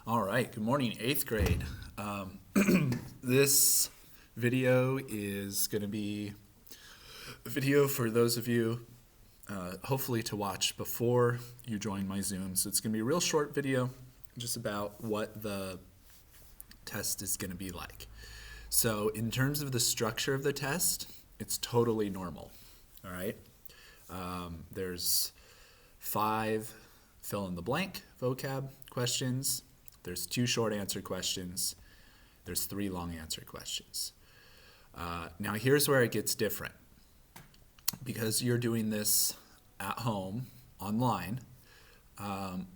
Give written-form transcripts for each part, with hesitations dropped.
All right, good morning, eighth grade. This video is going to be a video for those of you, hopefully to watch before you join my Zoom. So it's going to be a real short video just about what the test is going to be like. So in terms of the structure of the test, it's totally normal, all right? There's 5 fill-in-the-blank vocab questions. There's 2 short answer questions. There's 3 long answer questions. Now here's where it gets different. Because you're doing this at home, online, I'm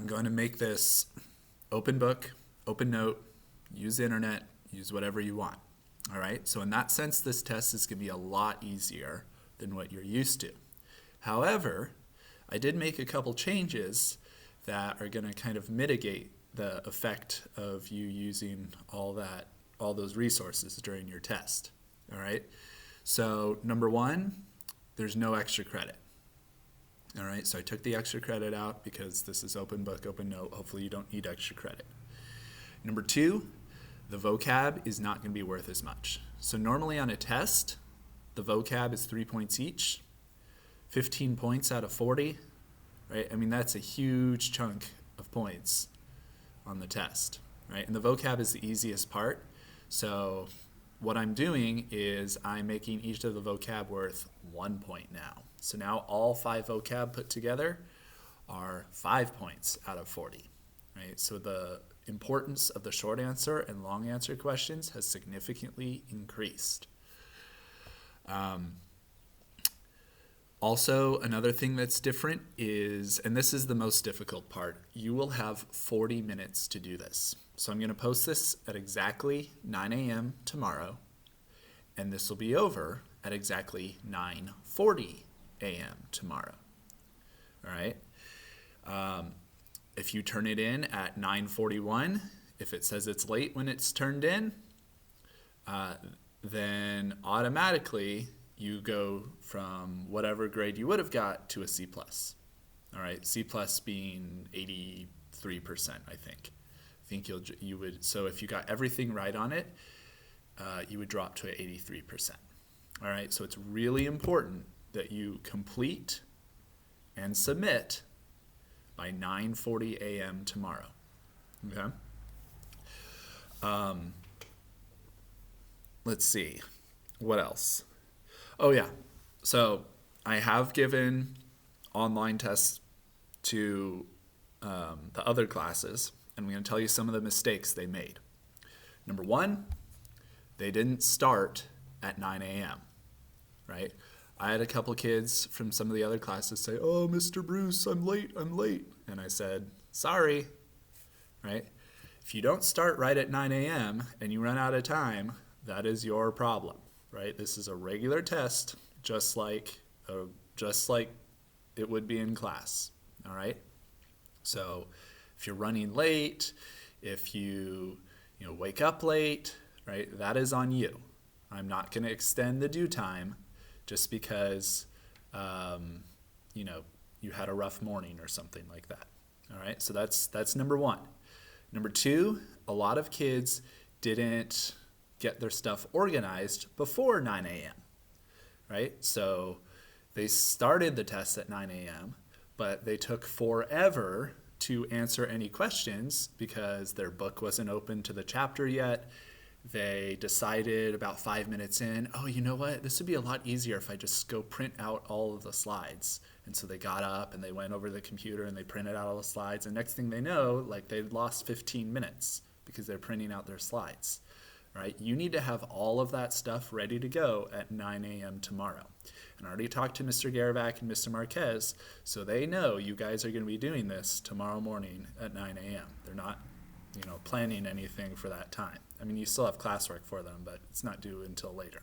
going to make this open book, open note, use the internet, use whatever you want. All right, so in that sense, this test is going to be a lot easier than what you're used to. However, I did make a couple changes that are going to kind of mitigate the effect of you using all those resources during your test. All right. So number 1, there's no extra credit. All right. So I took the extra credit out because this is open book, open note. Hopefully you don't need extra credit. Number 2, the vocab is not going to be worth as much. So normally on a test, the vocab is 3 points each, 15 points out of 40, right? I mean, that's a huge chunk of points on the test, right? And the vocab is the easiest part. So what I'm doing is I'm making each of the vocab worth 1 point now. So now all 5 vocab put together are 5 points out of 40, right? So the importance of the short answer and long answer questions has significantly increased. Also, another thing that's different is, and this is the most difficult part, you will have 40 minutes to do this. So I'm going to post this at exactly 9 a.m. tomorrow, and this will be over at exactly 9:40 a.m. tomorrow. All right. If you turn it in at 9:41, if it says it's late when it's turned in, then automatically you go from whatever grade you would have got to a C+. All right, C+ being 83%, I think. I think you would. So if you got everything right on it, you would drop to 83%. All right, so it's really important that you complete and submit by 9:40 a.m. tomorrow. Okay. Let's see, what else? Oh yeah, so I have given online tests to the other classes, and I'm going to tell you some of the mistakes they made. Number 1, they didn't start at 9 a.m., right? I had a couple kids from some of the other classes say, "Oh, Mr. Bruce, I'm late. And I said, sorry, right? If you don't start right at 9 a.m. and you run out of time, that is your problem, right? This is a regular test, just like it would be in class, all right? So if you're running late, if you wake up late, right, that is on you. I'm not going to extend the due time just because you had a rough morning or something like that. All right, so that's number 1. Number 2, a lot of kids didn't get their stuff organized before 9 a.m., right? So they started the test at 9 a.m., but they took forever to answer any questions because their book wasn't open to the chapter yet. They decided about 5 minutes in, oh, you know what? This would be a lot easier if I just go print out all of the slides. And so they got up and they went over to the computer and they printed out all the slides. And next thing they know, like they'd lost 15 minutes because they're printing out their slides, right? You need to have all of that stuff ready to go at 9 a.m. tomorrow. And I already talked to Mr. Garavac and Mr. Marquez, so they know you guys are going to be doing this tomorrow morning at 9 a.m. They're not planning anything for that time. I mean, you still have classwork for them, but it's not due until later.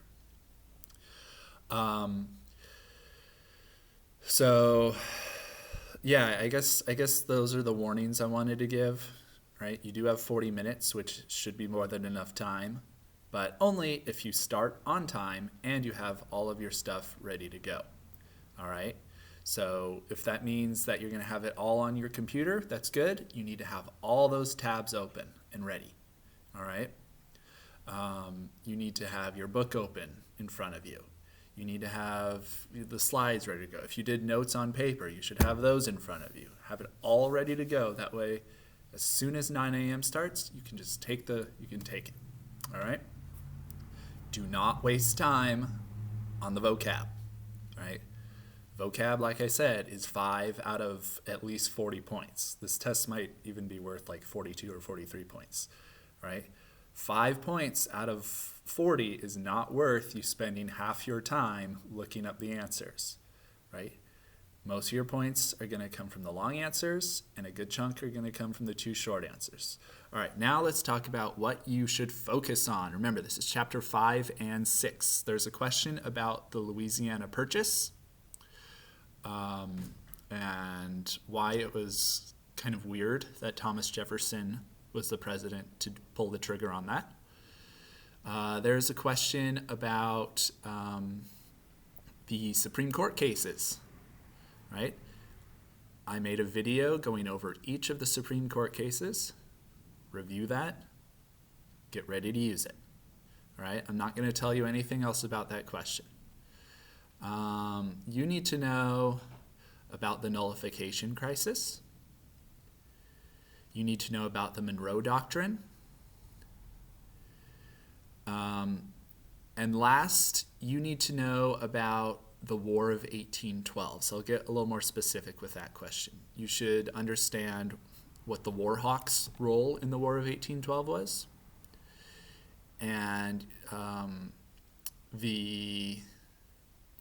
So, yeah, I guess those are the warnings I wanted to give, right? You do have 40 minutes, which should be more than enough time, but only if you start on time and you have all of your stuff ready to go, all right? So if that means that you're going to have it all on your computer, that's good. You need to have all those tabs open and ready. All right. You need to have your book open in front of you. You need to have the slides ready to go. If you did notes on paper, you should have those in front of you. Have it all ready to go. That way, as soon as 9 a.m. starts, you can just take it. All right? Do not waste time on the vocab. All right? Vocab, like I said, is 5 out of at least 40 points. This test might even be worth like 42 or 43 points. Right? 5 points out of 40 is not worth you spending half your time looking up the answers, right? Most of your points are going to come from the long answers, and a good chunk are going to come from the 2 short answers. All right, now let's talk about what you should focus on. Remember, this is chapter 5 and 6. There's a question about the Louisiana Purchase and why it was kind of weird that Thomas Jefferson was the president to pull the trigger on that. There's a question about the Supreme Court cases, right? I made a video going over each of the Supreme Court cases. Review that. Get ready to use it. All right? I'm not going to tell you anything else about that question. You need to know about the nullification crisis. You need to know about the Monroe Doctrine. And last, you need to know about the War of 1812. So I'll get a little more specific with that question. You should understand what the War Hawks' role in the War of 1812 was, and the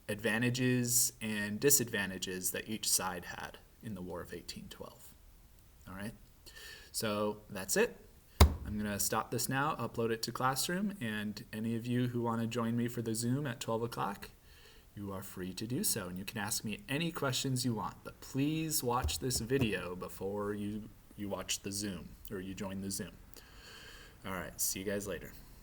advantages and disadvantages that each side had in the War of 1812. All right? So that's it. I'm going to stop this now, upload it to Classroom, and any of you who want to join me for the Zoom at 12 o'clock, you are free to do so. And you can ask me any questions you want, but please watch this video before you watch the Zoom or you join the Zoom. All right, see you guys later.